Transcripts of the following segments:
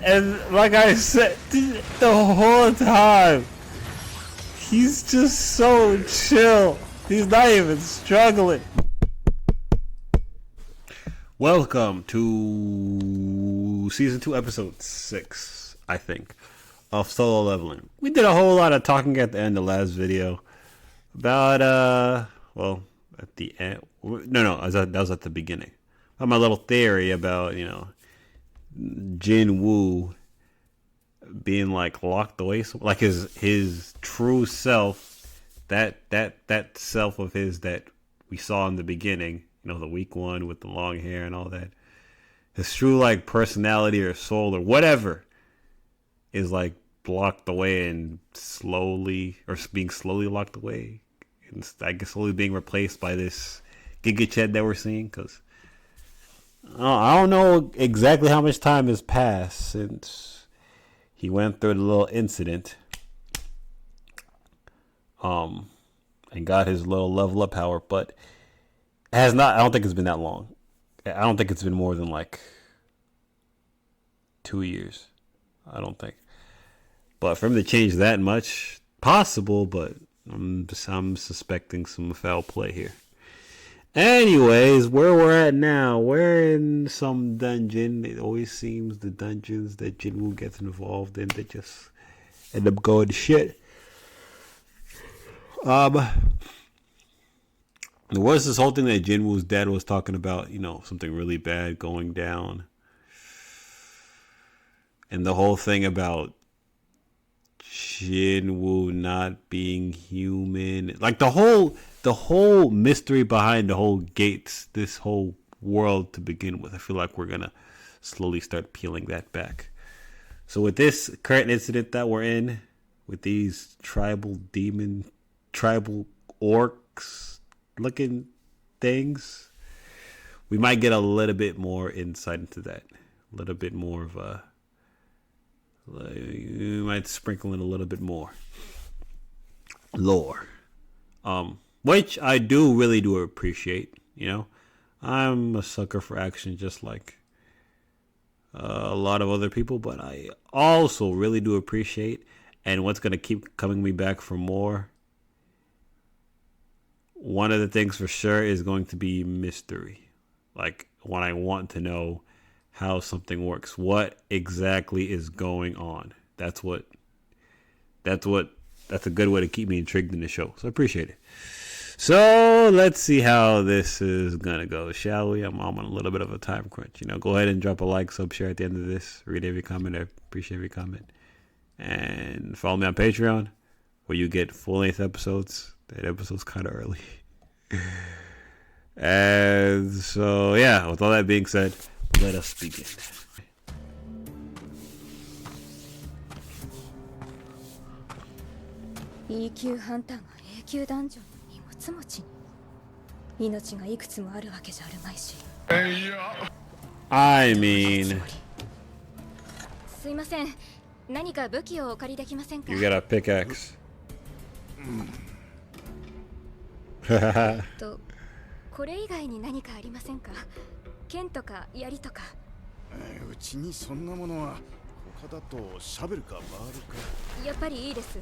And like I said, the whole time, he's just so chill. He's not even struggling. Welcome to Season 2, Episode 6, I think, of Solo Leveling. We did a whole lot of talking at the end of the last video about, well, at the end. No, that was at the beginning. My little theory about, Jin Woo being like locked away, like his true self, that self of his that we saw in the beginning, the weak one with the long hair and all that, his true like personality or soul or whatever is like locked away and being slowly locked away, and I guess slowly being replaced by this Giga Chad that we're seeing, because I don't know exactly how much time has passed since he went through the little incident, and got his little level up power, but it has not. I don't think it's been that long. I don't think it's been more than like 2 years. I don't think. But for him to change that much, possible, but I'm suspecting some foul play here. Anyways, where we're at now, we're in some dungeon. It always seems the dungeons that Jinwoo gets involved in, they just end up going to shit. There was this whole thing that Jinwoo's dad was talking about, something really bad going down. And the whole thing about Jinwoo not being human. Like the whole mystery behind the whole gates, this whole world to begin with. I feel like we're going to slowly start peeling that back. So with this current incident that we're in, with these tribal orcs looking things, we might get a little bit more insight into that. A little bit more of a, we might sprinkle in a little bit more lore, which I really do appreciate. I'm a sucker for action, just like a lot of other people, but I also really do appreciate, and what's going to keep coming me back for more, one of the things for sure is going to be mystery. Like when I want to know how something works, what exactly is going on. That's a good way to keep me intrigued in the show. So I appreciate it. So let's see how this is gonna go, shall we? I'm on a little bit of a time crunch. Go ahead and drop a like, sub, share at the end of this. Read every comment. I appreciate every comment. And follow me on Patreon, where you get full-length episodes. That episode's kind of early. And so, yeah, with all that being said, let us begin. E級ハンターが A 級ダンジョンの荷物持ちに命がいくつもあるわけじゃあるまいし。I mean, すいません、何か武器をお借りできませんか？ You got a pickaxe. これ以外に何かありませんか？剣とか槍とか。うちにそんなものは他だとシャベルかバールか。やっぱりいいです。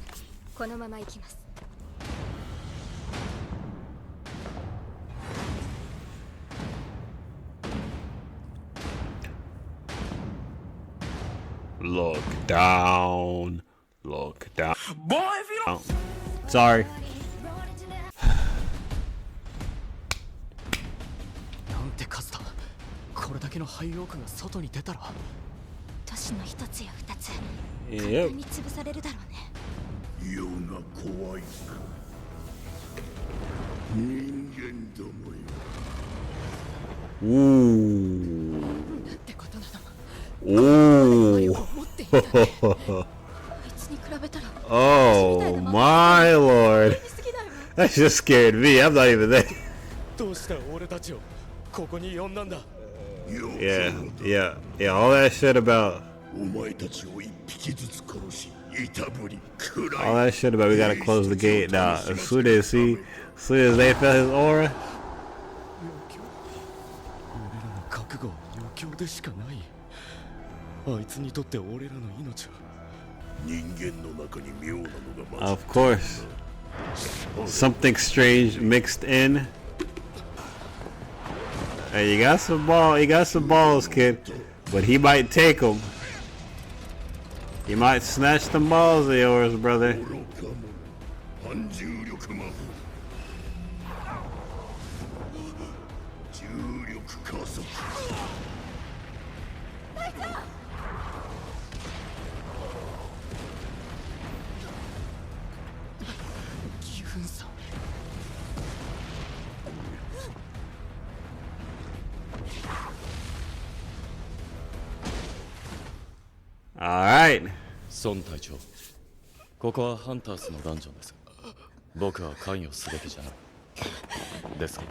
このまま行きます。Look down. Look down. Boy, if you don't. Sorry. なんて数だ。これだけの廃屋が外に出たら。都市の一つや二つ。簡 Yep. 単に潰されるだろうね。ような怖いか。人間どもよ。Ooh. なんてことなの。Ooh. 持っていたね。あいつに比べたら。Oh my lord. That just scared me. I'm not even there. どうして俺たちをここに呼んだんだ。Yeah. All that shit about. お前たちを一匹ずつ殺し、いたぶり、くらい。 All that shit about we gotta close the gate. Nah, as soon as they felt his aura. 俺らの覚悟は余興でしかない。あいつにとって俺らの命は人間の中に妙なのが Of course. Something strange mixed in. Hey, you got some balls, kid. But he might take them. He might snatch them balls of yours, brother. 愚か者反重力魔法重力加速義憤さん。 Alright. 孫隊長、ここはハンタースのダンジョンです。僕は関与すべきじゃない。ですが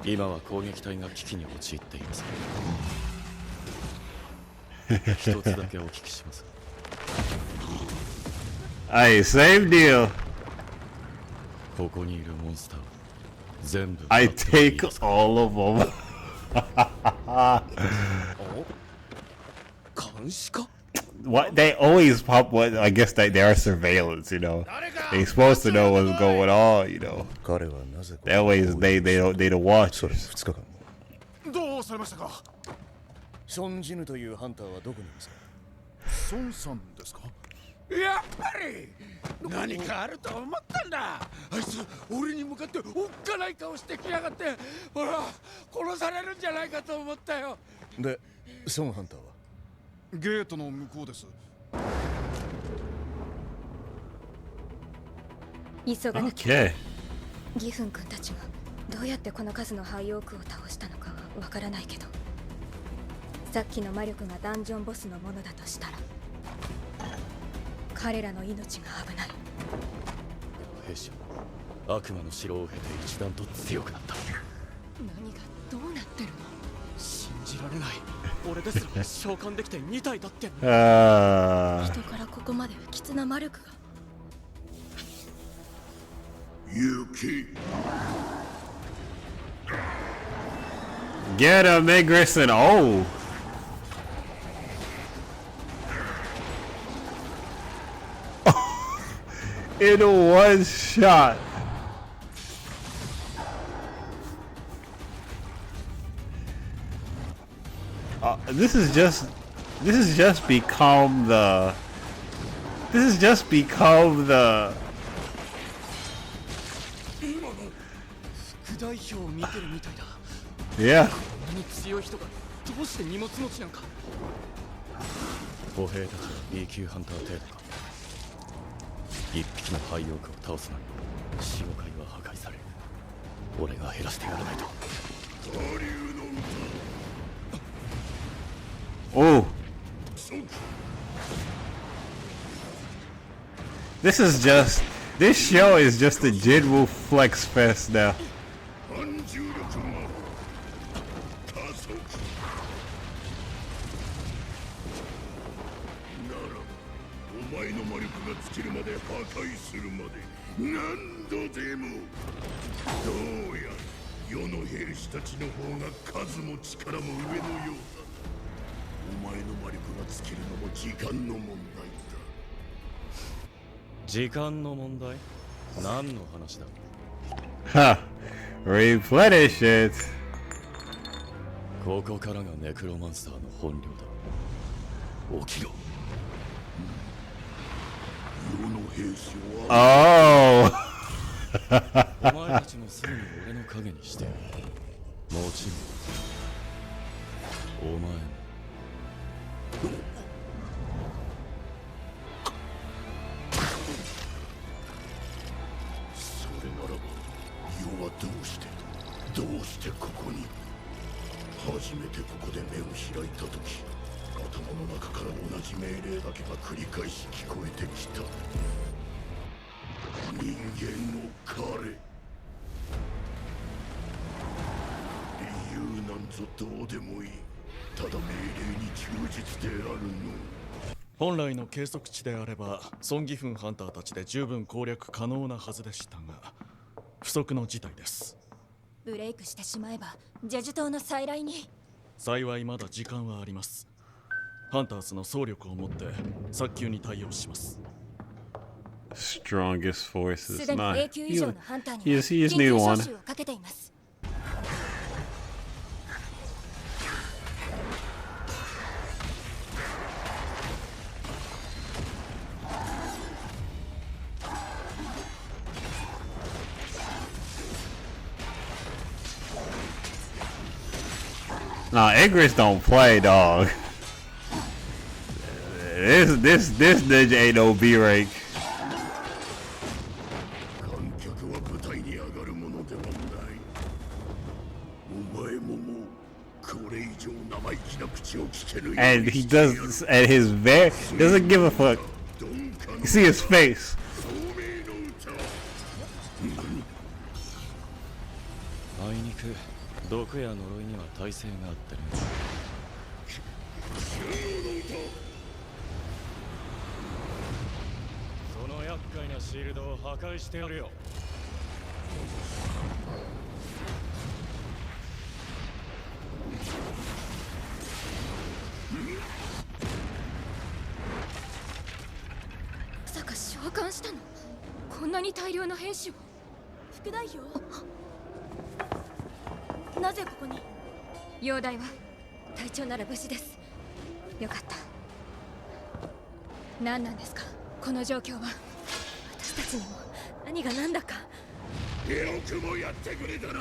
今は攻撃隊が危機に陥っています。一つだけお聞きします。 Hey, same deal. ここにいるモンスター全部 I 奪ってもいい take ですか？ all of them. 監視か？ What they always pop what I guess they are surveillance, you know. They supposed to know what's going on, you know. 彼はなぜ They always they the watchers. 2日間もどうされましたか？ソンジヌというハンターはどこにいますか？孫さんですか？やっぱり何かあると思ったんだ。あいつ俺に向かっておっかない顔してきやがって、ほら殺されるんじゃないかと思ったよ。でソンハンターはゲートの向こうです。急がなきゃ。 Okay. ギフン君たちがどうやってこの数のハイオークを倒したのかはわからないけど、さっきの魔力がダンジョンボスのものだとしたら彼らの命が危ない。兵士は悪魔の城を経て一段と強くなった。何がどうなってるの？信じられない。俺ですら召喚できて2体だってんの。人からここまで不吉な魔力が。雪 Get him, Igris, and oh. In one shot. This has just become the. This has just become the. 副代表を見てるみたいだ。 Yeah. こんなに強い人がどうして荷物持ちなんか。歩兵たちは B 級ハンター程度か。一匹のハイオークを倒すのに4、5回は破壊される。俺が減らしてやらないと。 Oh. This show is just a general flex fest now. 反重力魔法加速ならばお前の魔力が尽きるまで破壊するまで何度でもどうやら世の兵士たちの方が数も力も上のようだ。お前の魔力が尽きるのも時間の問題だ。時間の問題？何の話だ？ Huh. Replenish it. ここからがネクロマンスターの本領だ。起きろ。世の兵士は Oh. お前たちもすぐに俺の影にしてやる。もちろんお前も。それならば世はどうしてここに。初めてここで目を開いた時頭の中から同じ命令だけが繰り返し聞こえてきた。人間の彼。理由なんぞどうでもいい。ただ命令に忠実であるの。本来の計測値であればソン・ギフンハンターたちで十分攻略可能なはずでしたが不測の事態です。ブレイクしてしまえばジェジュ島の再来に。幸いまだ時間はあります。ハンターズの総力を持って早急に対応します。Strongest forces. すでに Nah, A 級以上のハンターに he は just 緊 need 急招 one. 集をかけています。Nah, Igris don't play, dog. This ninja ain't no B rank. 観客は舞台に上がるものではない。お前ももうこれ以上生意気な口を聞けぬよう And に he してやる。 does, and his very doesn't give a fuck. 鈍化の You see his face. 聡明の歌。あいにく毒や呪いには耐性があってね。その厄介なシールドを破壊してやるよ。まさか召喚したの？こんなに大量の兵士を。副代表？なぜここに？容体は隊長なら無事です。よかった。何なんですかこの状況は。私たちにも何が何だか。よくもやってくれたな。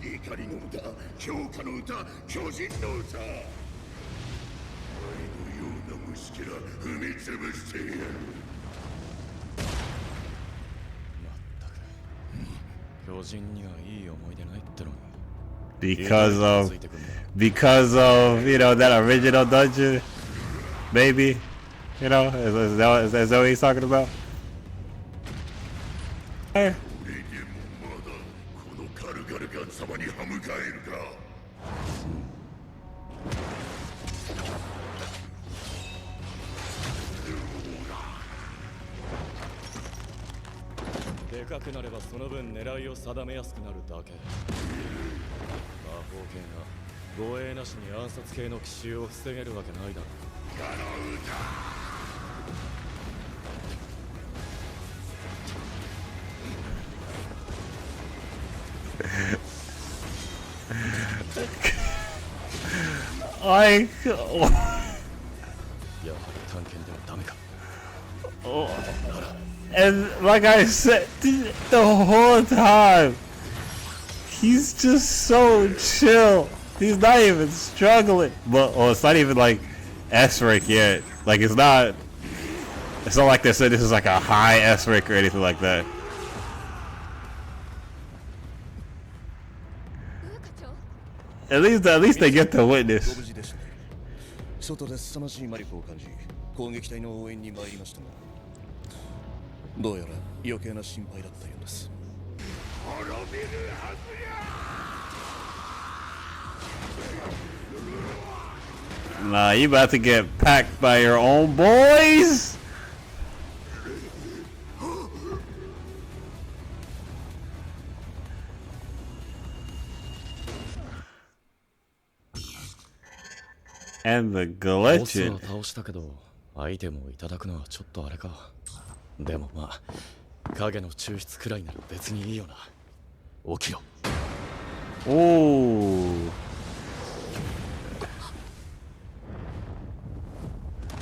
怒りの歌、強化の歌、巨人の歌。愛のような虫けら踏み潰してやる。まったく巨人にはいい思い出ないってのに。because of you know that original dungeon, maybe, you know, is that what he's talking about? Hey. 俺でもまだこのカルガルガ様に歯向かえるか。でかくなればその分狙いを定めやすくなるだけ。魔法系が護衛なしに暗殺系の奇襲を防げるわけないだろ。Like, やはり探検ではダメか。 and like I said, the whole time, he's just so chill. He's not even struggling. But it's not even like S rank yet. Like it's not like they said this is like a high S rank or anything like that. 課長 At least they get to witness. ご無事でしたね。外で凄まじい魔力を感じ、攻撃隊の応援に参りましたが、どうやら余計な心配だったようです。滅びるはずや。 Nah, you about to get packed by your own boys. And the ボス glitching. は倒したけどアイテムをいただくのはちょっとあれか。でもまあ影の抽出くらいなら別にいいよな。起きろ。 Ooh.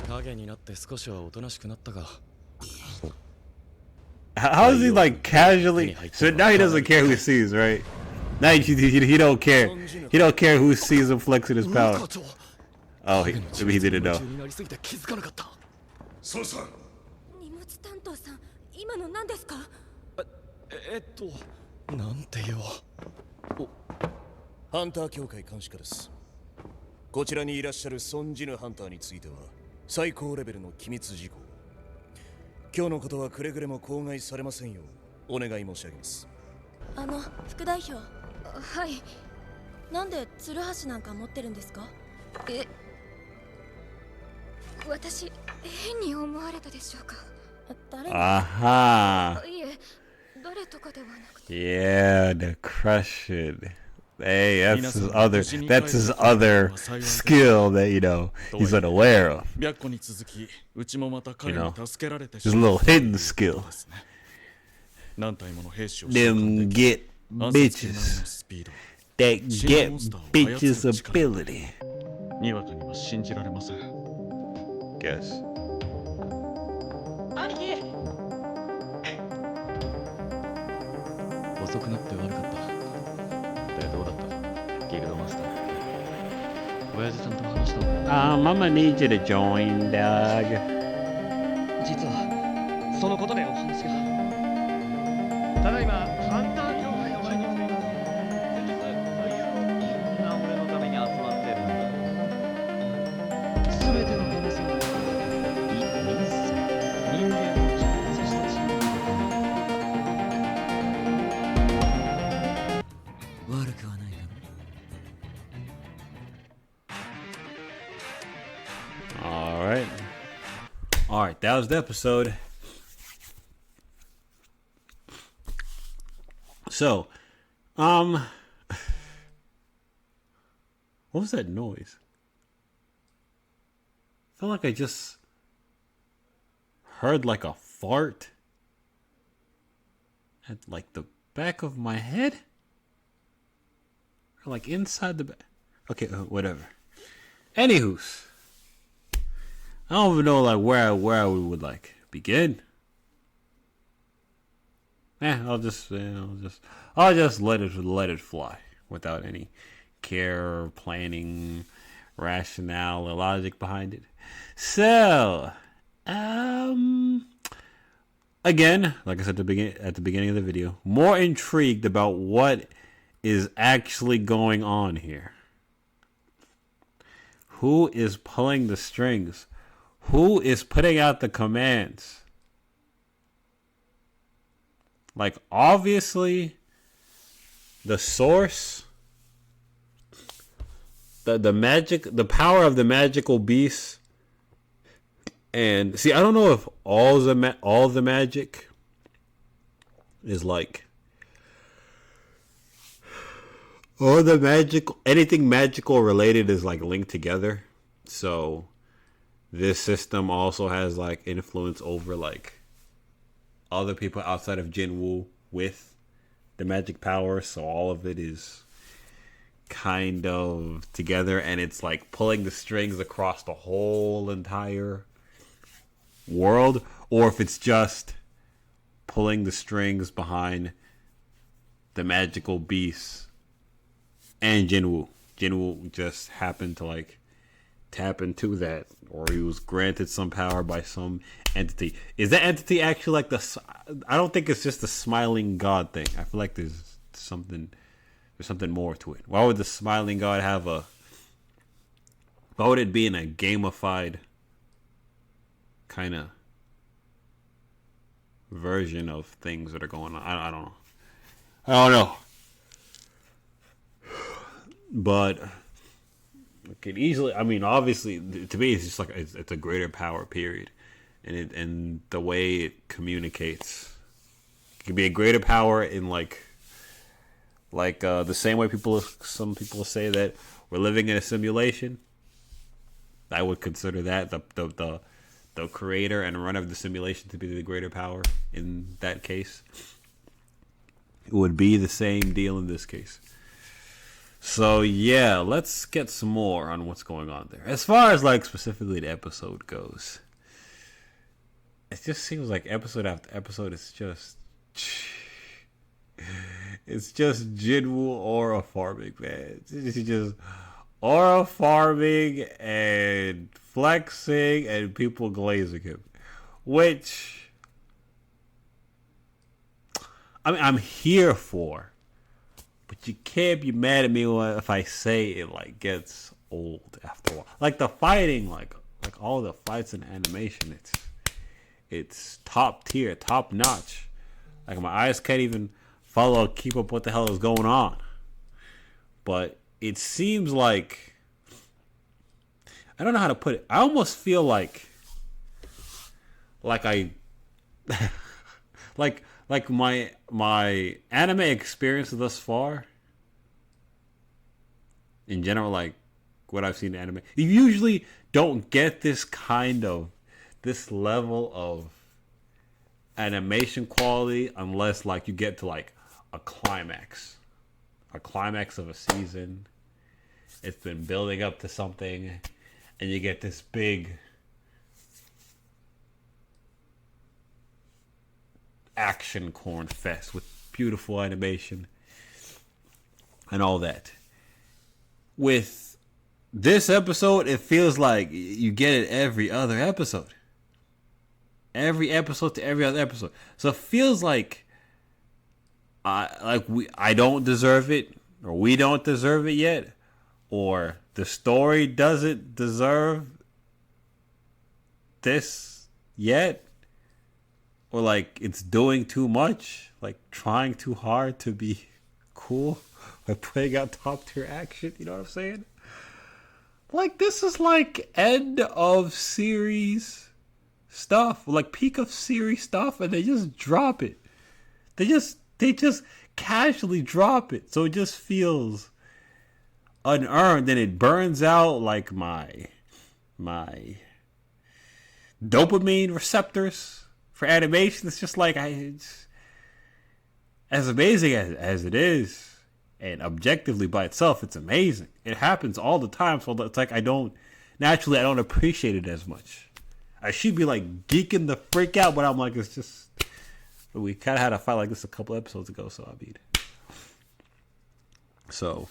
影になって少しはおとなしくなったが。 How is he like casually? So now he doesn't care who sees, right? Now he don't care. He don't care who sees him flexing his power. Oh, maybe he didn't know. ソさん、荷物担当さん、今の何ですか？なんてよ。ハンター協会監視課です。こちらにいらっしゃる孫ジヌハンターについては最高レベルの機密事項。今日のことはくれぐれも口外されませんようお願い申し上げます。副代表、はい。なんでツルハシなんか持ってるんですか？私、変に思われたでしょうか？誰に？ Aha. いえ、誰とかではなくて。 Yeah, the crushing. Hey, that's his other skill that, you know, he's unaware of. You know, his little hidden skill. Them get bitches. That get bitches ability. Guess. 遅くなって悪かった。で、どうだったギルドマスター。親父さんと話したの？ I'm gonna need you to join, dog. 実はそのことでお話が。ただいまハンター協会の前に来ています。先日みんな俺のために集まってるんだ。すべての皆さんは人間の直接した地位。悪くはないだろ。 All right, that was the episode. So, what was that noise? I feel like I just heard like a fart at like the back of my head, or like inside the back. Okay, whatever. Anywho's. I don't even know like where we would like begin. I'll just let it fly without any care, planning, rationale, or logic behind it. So, again, like I said at the beginning of the video, more intrigued about what is actually going on here. Who is pulling the strings? Who is putting out the commands? Like, obviously, the source, the magic, the power of the magical beast. And see, I don't know if all the magic is like, or the magical, anything magical related is like linked together. So this system also has like influence over like other people outside of Jinwoo with the magic power. So all of it is kind of together, and it's like pulling the strings across the whole entire world, or if it's just pulling the strings behind the magical beast and Jinwoo. Jinwoo just happened to like tap into that, or he was granted some power by some entity. Is that entity actually like the? I don't think it's just the smiling god thing. I feel like there's something more to it. Why would the smiling god have a? Why would it be in a gamified kind of version of things that are going on? I don't know. I don't know. But it could easily, I mean, obviously, to me, it's just like it's a greater power, period, and the way it communicates, it could be a greater power in like the same way some people say that we're living in a simulation. I would consider that the creator and runner of the simulation to be the greater power in that case. It would be the same deal in this case. So yeah, let's get some more on what's going on there. As far as like specifically the episode goes, it just seems like episode after episode it's just Jinwoo aura farming, man. It's just aura farming and flexing and people glazing him, which I mean I'm here for. But you can't be mad at me if I say it like gets old after a while. Like the fighting, like all the fights in animation, it's top tier, top notch. Like my eyes can't even keep up what the hell is going on. But it seems like I don't know how to put it. I almost feel like I like my anime experience thus far in general, like what I've seen in anime, you usually don't get this level of animation quality unless like you get to like a climax of a season. It's been building up to something, and you get this big action corn fest with beautiful animation and all that. With this episode, it feels like you get it every other episode. Every episode to every other episode. So it feels like I don't deserve it, or we don't deserve it yet, or the story doesn't deserve this yet, or like it's doing too much, like trying too hard to be cool by putting out top tier action. You know what I'm saying? Like this is like end of series stuff, like peak of series stuff, and they just drop it. They just casually drop it, so it just feels unearned, and it burns out like my dopamine receptors for animation. It's just like it's as amazing as it is, and objectively by itself, it's amazing. It happens all the time, so it's like I don't appreciate it as much. I should be like geeking the freak out, but I'm like, it's just, we kind of had a fight like this a couple episodes ago, so I mean, so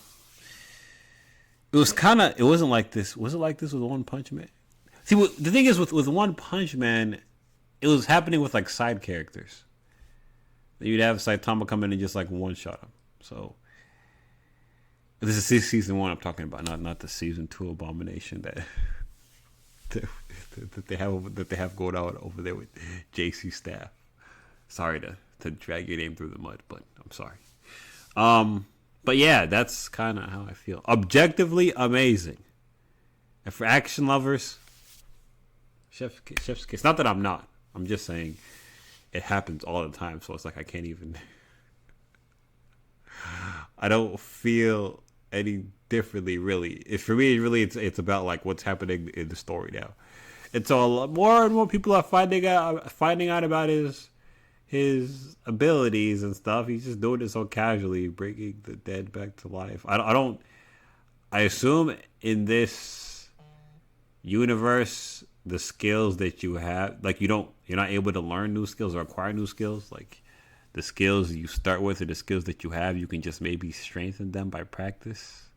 it wasn't like this. Was it like this with One Punch Man? See, the thing is with One Punch Man, it was happening with like side characters. You'd have Saitama come in and just like one shot him. So this is season 1 I'm talking about, not the season 2 abomination that they have going on over there with JC Staff. Sorry to drag your name through the mud, but I'm sorry. But yeah, that's kind of how I feel. Objectively amazing. And for action lovers, chef's kiss. Not that I'm not. I'm just saying it happens all the time, so it's like I can't even. I don't feel any differently, really. For me, really, it's about like what's happening in the story now. And so more and more people are finding out about his abilities and stuff. He's just doing it so casually, bringing the dead back to life. I assume in this universe, the skills that you have, like you're not able to learn new skills or acquire new skills. Like the skills you start with or the skills that you have, you can just maybe strengthen them by practice.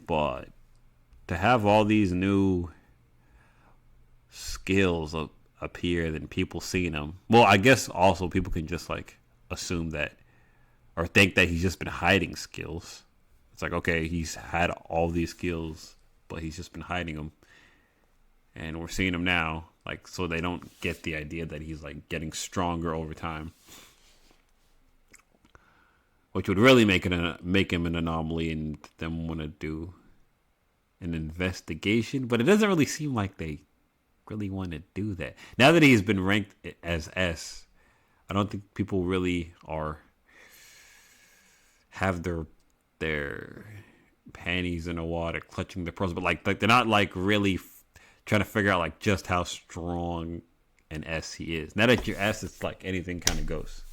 But to have all these new skills appear and people seeing them, well, I guess also people can just like assume that or think that he's just been hiding skills. It's like, okay, he's had all these skills, but he's just been hiding them. And we're seeing him now, like, so they don't get the idea that he's like getting stronger over time, which would really make him an anomaly and them want to do an investigation. But it doesn't really seem like they really want to do that. Now that he's been ranked as S, I don't think people really have their panties in a wad, clutching their pearls, but like they're not like really trying to figure out like just how strong an S he is. Now that you're S, it's like anything kind of goes.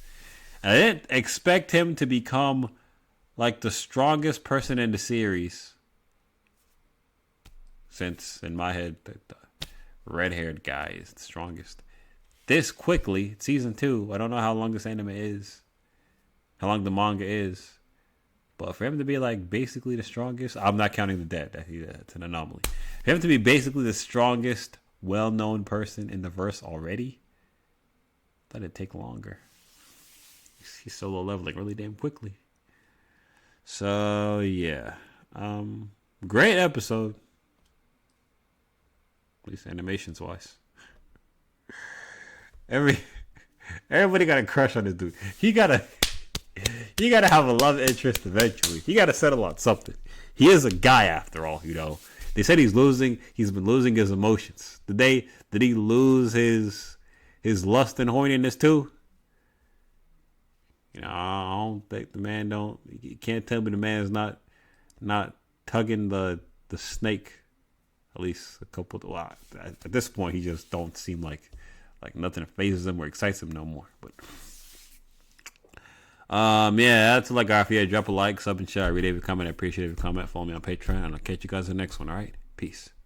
And I didn't expect him to become like the strongest person in the series, since in my head the red-haired guy is the strongest. This quickly, season 2. I don't know how long this anime is, how long the manga is, but for him to be like basically the strongest, I'm not counting the dead. That's an anomaly. For him to be basically the strongest, well-known person in the verse already, I thought it'd take longer. He's solo leveling really damn quickly. So yeah, great episode. At least animations wise. Everybody got a crush on this dude. He gotta have a love interest eventually. He gotta settle on something. He is a guy after all, you know. They said he's been losing his emotions. Did he lose his lust and horniness too? You know, I don't think you can't tell me the man's not not tugging the snake. At least a couple. Well, at this point, he just don't seem like nothing phases him or excites him no more. But yeah, that's all I got for you. Drop a like, sub, and share. I read every comment. I appreciate every comment. Follow me on Patreon, and I'll catch you guys in the next one. All right, peace.